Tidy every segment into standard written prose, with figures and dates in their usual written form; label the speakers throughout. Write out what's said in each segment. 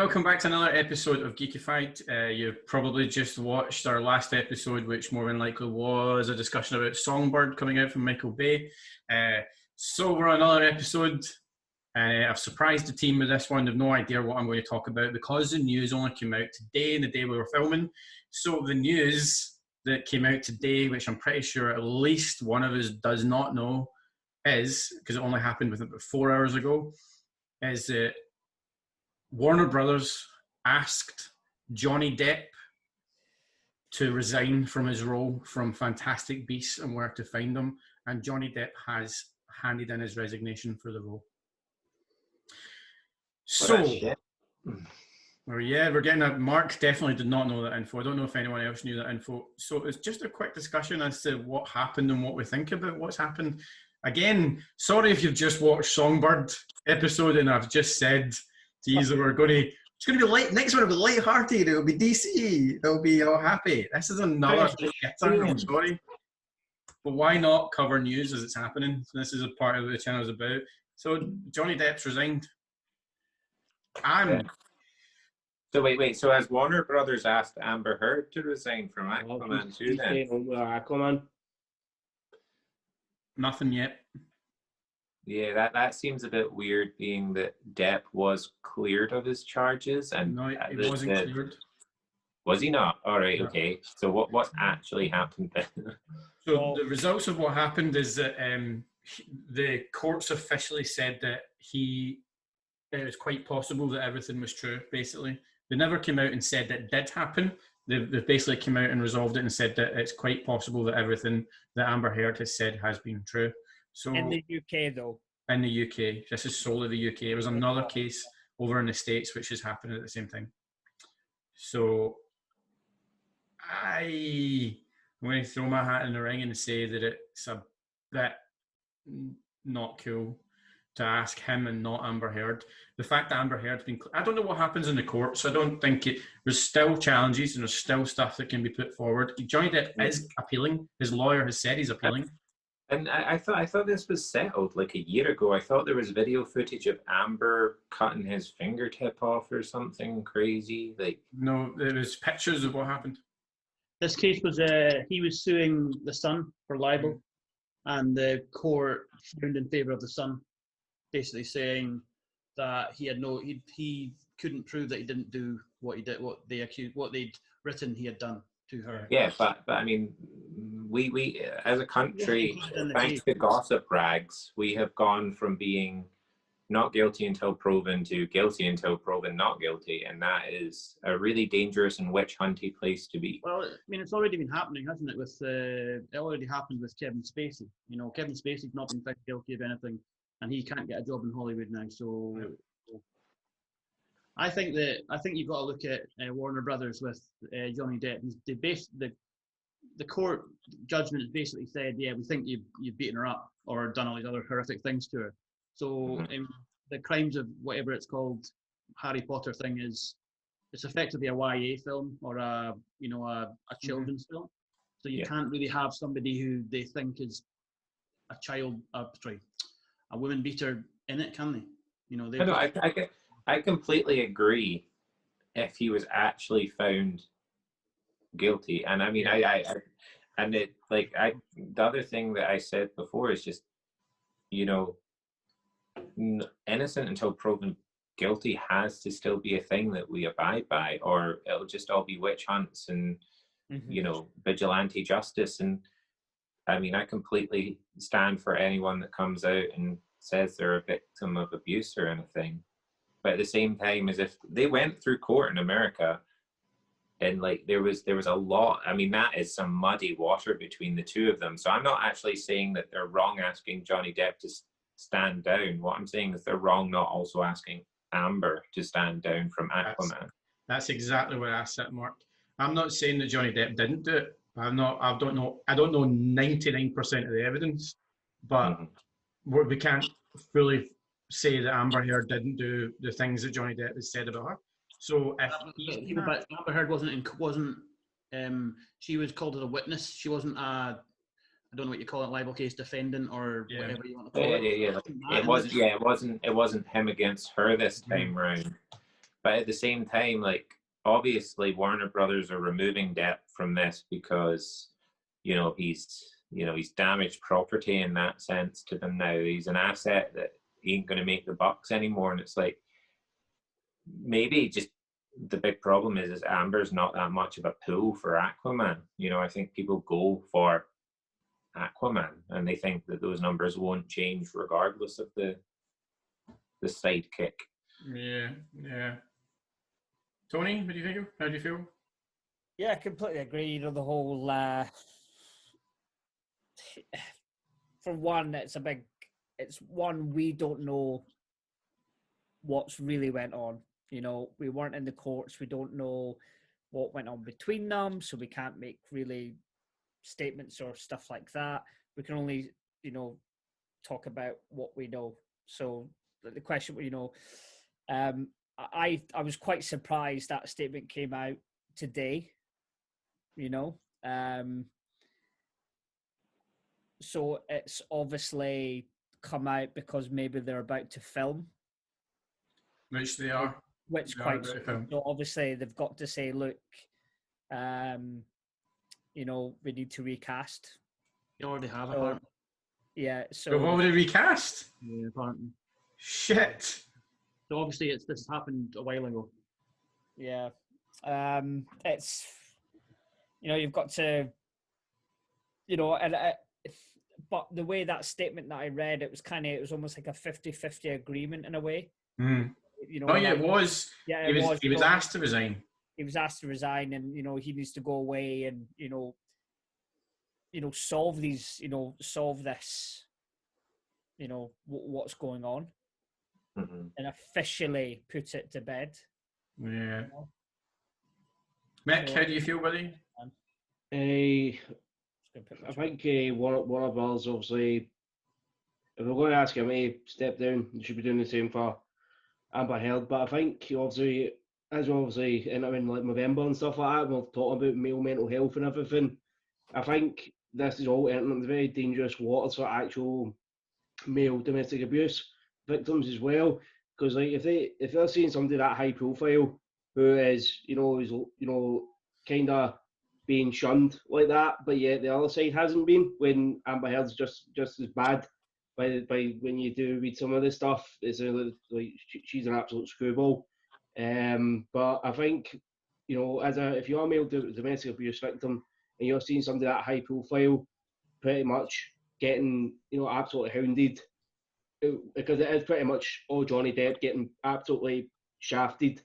Speaker 1: welcome back to another episode of Geekified. You've probably just watched our last episode, which more than likely was a discussion about Songbird coming out from Michael Bay. So we're on another episode. I've surprised the team with this one. They've no idea what I'm going to talk about because the news only came out today, the day we were filming. So the news that came out today, which I'm pretty sure at least one of us does not know, is, because it only happened within about 4 hours ago, is that Warner Brothers asked Johnny Depp to resign from his role from Fantastic Beasts and Where to Find Them, and Johnny Depp has handed in his resignation for the role. So, we're getting that. Mark definitely did not know that info. I don't know if anyone else knew that info. So it's just a quick discussion as to what happened and what we think about what's happened. Again, sorry if you've just watched Songbird episode and I've just said to you that it's going to be light. Next one will be light-hearted. It'll be DC. It'll be all happy. This is another. I'm sorry, but why not cover news as it's happening? So this is a part of what the channel is about. So Johnny Depp's resigned.
Speaker 2: So wait. So has Warner Brothers asked Amber Heard to resign from Aquaman too? Then
Speaker 3: Aquaman.
Speaker 1: Nothing yet.
Speaker 2: Yeah, that seems a bit weird, being that Depp was cleared of his charges, and
Speaker 1: no, he wasn't cleared.
Speaker 2: Was he not? All right,
Speaker 1: No.
Speaker 2: okay. So what actually happened then?
Speaker 1: So the results of what happened is that the courts officially said that it was quite possible that everything was true. Basically, they never came out and said that did happen. They've basically come out and resolved it and said that it's quite possible that everything that Amber Heard has said has been true. So
Speaker 3: in the UK, though.
Speaker 1: In the UK. This is solely the UK. There was another case over in the States which is happening at the same time. So I'm going to throw my hat in the ring and say that it's a bit not cool to ask him and not Amber Heard. The fact that Amber Heard's been... I don't know what happens in the courts. I don't think there's still challenges and there's still stuff that can be put forward. Johnny Depp is appealing. His lawyer has said he's appealing.
Speaker 2: And I thought this was settled like a year ago. I thought there was video footage of Amber cutting his fingertip off or something crazy.
Speaker 1: No, there was pictures of what happened.
Speaker 3: This case was he was suing the Sun for libel, and the court found in favour of the Sun, basically saying that he couldn't prove that he didn't do what he did, what they'd written he had done to her.
Speaker 2: Yeah, but I mean, we as a country, thanks to gossip rags, we have gone from being not guilty until proven to guilty until proven not guilty, and that is a really dangerous and witch-hunty place to be.
Speaker 3: Well, I mean, it's already been happening, hasn't it? It already happened with Kevin Spacey. You know, Kevin Spacey's not been found guilty of anything, and he can't get a job in Hollywood now. So, I think you've got to look at Warner Brothers with Johnny Depp. The court judgment has basically said, yeah, we think you've beaten her up or done all these other horrific things to her. So the crimes of whatever it's called, Harry Potter thing it's effectively a YA film or a children's film. So you can't really have somebody who they think is a woman beater in it, can they? You know,
Speaker 2: I completely agree if he was actually found guilty. And I mean, the other thing that I said before is just, you know, innocent until proven guilty has to still be a thing that we abide by, or it'll just all be witch hunts and you know, vigilante justice. And I mean, I completely stand for anyone that comes out and says they're a victim of abuse or anything, but at the same time, as if they went through court in America and like there was a lot. I mean, that is some muddy water between the two of them. So I'm not actually saying that they're wrong asking Johnny Depp to stand down. What I'm saying is they're wrong not also asking Amber to stand down from Aquaman.
Speaker 1: That's exactly where I sit, Mark. I'm not saying that Johnny Depp didn't do it. I don't know 99% of the evidence, but we can't fully say that Amber Heard didn't do the things that Johnny Depp has said about her. So
Speaker 3: but Amber Heard wasn't. She was called as a witness. She wasn't a, I don't know what you call it, libel case defendant or whatever you want to call it.
Speaker 2: It wasn't him against her this time round. But at the same time, like, obviously Warner Brothers are removing Depp from this because, he's damaged property in that sense to them now. He's an asset that ain't going to make the bucks anymore. And it's like, maybe just the big problem is Amber's not that much of a pull for Aquaman. I think people go for Aquaman and they think that those numbers won't change regardless of the sidekick.
Speaker 1: Yeah. Tony, what do you think? How do you feel?
Speaker 4: Yeah, I completely agree. The whole for one, it's one, we don't know what's really went on. We weren't in the courts. We don't know what went on between them, so we can't make really statements or stuff like that. We can only, talk about what we know. So the question, I was quite surprised that statement came out today. So it's obviously come out because maybe they're about to film.
Speaker 1: Which they are.
Speaker 4: Which
Speaker 1: they
Speaker 4: quite
Speaker 1: are
Speaker 4: so obviously they've got to say, look, we need to recast.
Speaker 3: You already have apparently.
Speaker 4: Yeah, so
Speaker 1: we've already recast?
Speaker 3: Yeah, apparently.
Speaker 1: Shit.
Speaker 3: So obviously this happened a while ago.
Speaker 4: Yeah. It's you've got to but the way that statement that I read, it was almost like a 50-50 agreement in a way.
Speaker 1: Mm. It was.
Speaker 4: Yeah,
Speaker 1: He was asked to resign.
Speaker 4: He was asked to resign, and he needs to go away and solve this. What's going on, and officially put it to bed.
Speaker 1: Yeah. Mick, how do you feel, buddy?
Speaker 5: I think Warner Brothers, obviously, if we're going to ask him to step down, they should be doing the same for Amber Heard. But I think, obviously, as we're obviously entering like November and stuff like that, we're talking about male mental health and everything. I think this is all entering very dangerous waters for actual male domestic abuse victims as well. Because like if they're seeing somebody that high profile who is kind of being shunned like that, but yet the other side hasn't been, when Amber Heard's just as bad. By when you do read some of this stuff, it's like she's an absolute screwball. But I think if you're a male domestic abuse victim and you're seeing somebody that high profile, pretty much getting absolutely hounded, because it is pretty much all Johnny Depp getting absolutely shafted.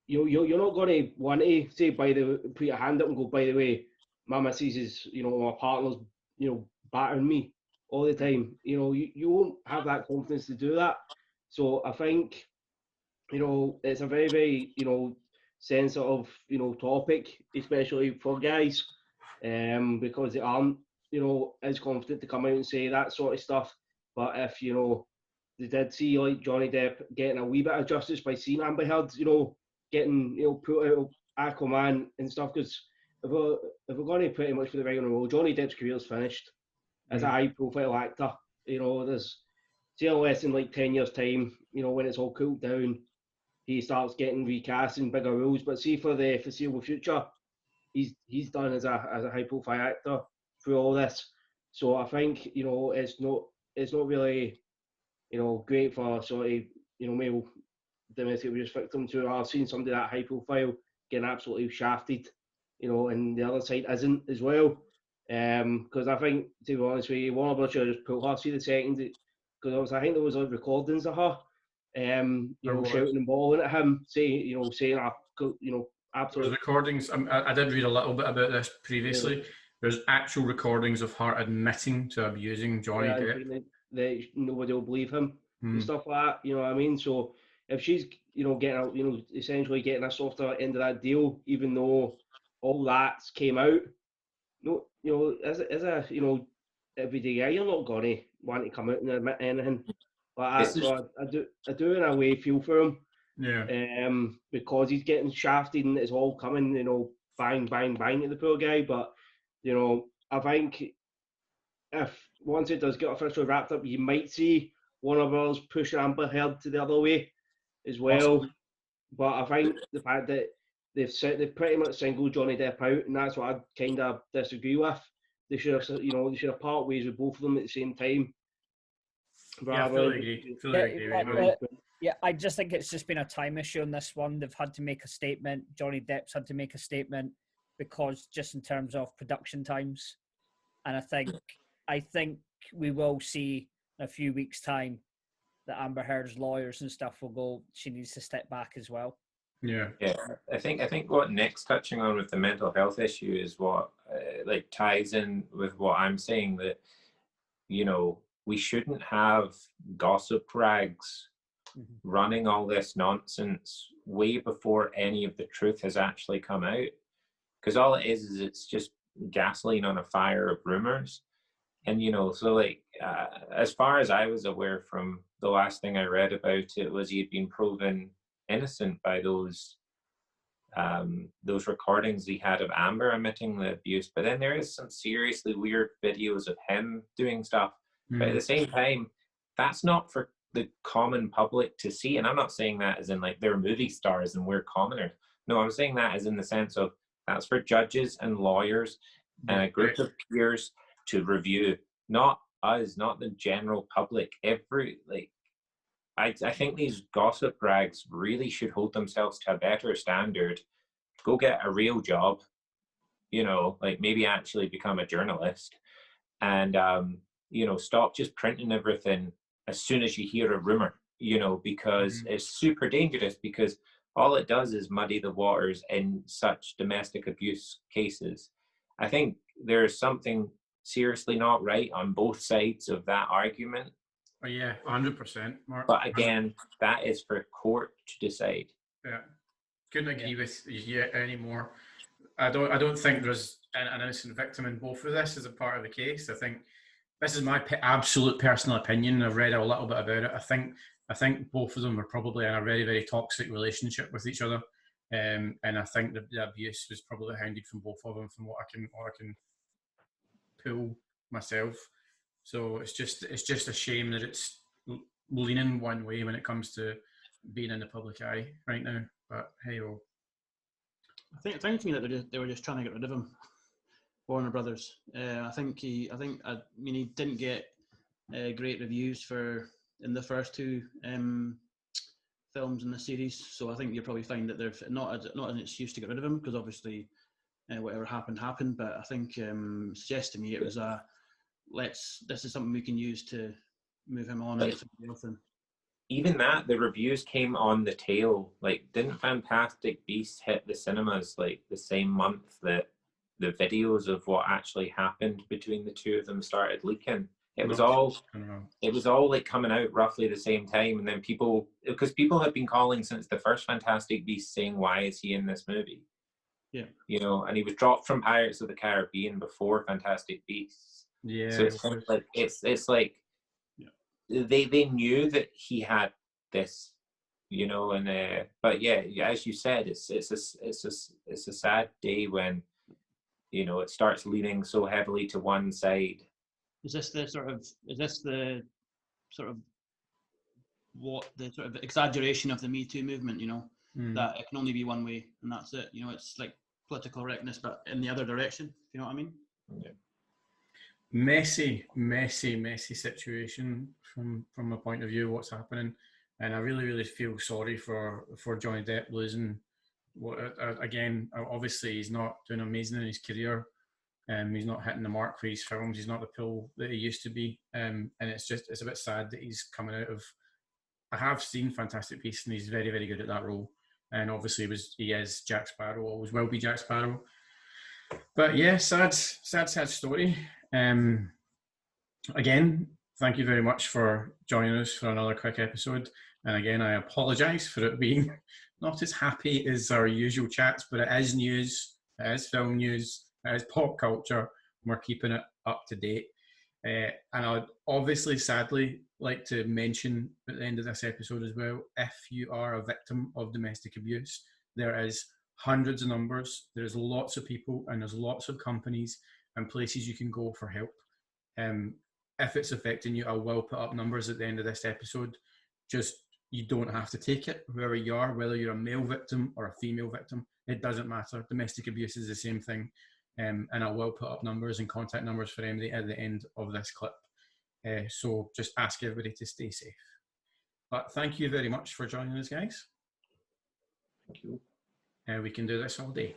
Speaker 5: You're not going to want to say, put your hand up and go, by the way, my missus is, my partner's, battering me all the time. You won't have that confidence to do that. So I think, it's a very, very, sensitive, topic, especially for guys, because they aren't, as confident to come out and say that sort of stuff. But if, they did see like Johnny Depp getting a wee bit of justice by seeing Amber Heard, getting put out of Aquaman and stuff, because if we're going to pretty much for the right on the roll, Johnny Depp's career's finished as a high-profile actor. There's still less than like 10 years' time. When it's all cooled down, he starts getting recast in bigger roles. But see, for the foreseeable future, he's done as a high-profile actor through all this. So I think it's not really great for sort of male domestic abuse victims who are seeing somebody that high profile getting absolutely shafted, and the other side isn't as well. Because I think, to be honest with you, Warner Brothers should just put her see the second, because I think there was like recordings of her, shouting and bawling at him, saying absolutely.
Speaker 1: There's recordings. I did read a little bit about this previously. Yeah. There's actual recordings of her admitting to abusing Johnny Depp.
Speaker 5: That nobody will believe him and stuff like that. You know what I mean? So if she's getting essentially getting a softer end of that deal, even though all that came out, as a everyday guy, you're not gonna want to come out and admit anything like that. So I do in a way feel for him.
Speaker 1: Yeah.
Speaker 5: Because he's getting shafted and it's all coming, bang, bang, bang at the poor guy. But I think if once it does get officially wrapped up, you might see Warner Bros. Push Amber Heard to the other way as well. But I think the fact that they've pretty much singled Johnny Depp out, and that's what I kind of disagree with. They should have, they should have part ways with both of them at the same time.
Speaker 1: Yeah, I fully agree. Fully agree.
Speaker 4: Yeah, I just think it's just been a time issue on this one. They've had to make a statement. Johnny Depp's had to make a statement because just in terms of production times, and I think we will see in a few weeks' time that Amber Heard's lawyers and stuff will go. She needs to step back as well.
Speaker 1: Yeah.
Speaker 2: I think what Nick's touching on with the mental health issue is what like ties in with what I'm saying, that we shouldn't have gossip rags running all this nonsense way before any of the truth has actually come out, because all it is it's just gasoline on a fire of rumors. And so like as far as I was aware from the last thing I read about it was he had been proven innocent by those recordings he had of Amber admitting the abuse. But then there is some seriously weird videos of him doing stuff. But at the same time, that's not for the common public to see. And I'm not saying that as in like they're movie stars and we're commoners. No, I'm saying that as in the sense of that's for judges and lawyers and a group of peers to review, not us, not the general public. I think these gossip rags really should hold themselves to a better standard. Go get a real job, like maybe actually become a journalist, and stop just printing everything as soon as you hear a rumor, because it's super dangerous, because all it does is muddy the waters in such domestic abuse cases. I think there's something seriously not right on both sides of that argument.
Speaker 1: Oh, yeah, 100%, Mark.
Speaker 2: But again, that is for court to decide.
Speaker 1: Yeah, couldn't agree with you anymore. I don't think there's an innocent victim in both of this as a part of the case. I think this is my absolute personal opinion. I've read a little bit about it. I think both of them are probably in a very, very toxic relationship with each other, and I think the abuse was probably hounded from both of them, from what I can pull myself. So it's just a shame that it's leaning one way when it comes to being in the public eye right now. But hey, oh.
Speaker 3: I think to me that they were just trying to get rid of him, Warner Brothers. I mean, he didn't get great reviews in the first two films in the series, so I think you'll probably find that they're not an excuse to get rid of him, because obviously whatever happened. But I think suggests to me it was this is something we can use to move him on and get somebody else in.
Speaker 2: Even that, the reviews came on the tail. Like, didn't Fantastic Beasts hit the cinemas like the same month that the videos of what actually happened between the two of them started leaking? It was all like coming out roughly the same time, and then because people have been calling since the first Fantastic Beasts saying, why is he in this movie?
Speaker 3: Yeah,
Speaker 2: and he was dropped from Pirates of the Caribbean before Fantastic Beasts.
Speaker 1: Yeah,
Speaker 2: so it's kind of like it's like they knew that he had this, and but yeah, as you said, it's a sad day when it starts leaning so heavily to one side.
Speaker 3: Is this the sort of what the sort of exaggeration of the Me Too movement? That it can only be one way and that's it. It's like political correctness, but in the other direction. You know what I mean?
Speaker 2: Yeah.
Speaker 1: Messy situation from a point of view of what's happening, and I really, really feel sorry for Johnny Depp losing. Again, obviously he's not doing amazing in his career. He's not hitting the mark for his films. He's not the pill that he used to be, and it's a bit sad that he's coming out of. I have seen Fantastic Beasts, and he's very, very good at that role. And obviously, he is Jack Sparrow. Always will be Jack Sparrow. But yeah, sad story. Again, thank you very much for joining us for another quick episode. And again, I apologise for it being not as happy as our usual chats, but it is news, it is film news, it is pop culture, and we're keeping it up to date. And I'd obviously, sadly, like to mention at the end of this episode as well, if you are a victim of domestic abuse, there is hundreds of numbers, there's lots of people, and there's lots of companies and places you can go for help. If it's affecting you, I will put up numbers at the end of this episode. Just You don't have to take it, whoever you are, whether you're a male victim or a female victim. It doesn't matter. Domestic abuse is the same thing. And I will put up numbers and contact numbers for Emily at the end of this clip. So just ask everybody to stay safe. But thank you very much for joining us, guys.
Speaker 2: Thank you.
Speaker 1: We can do this all day.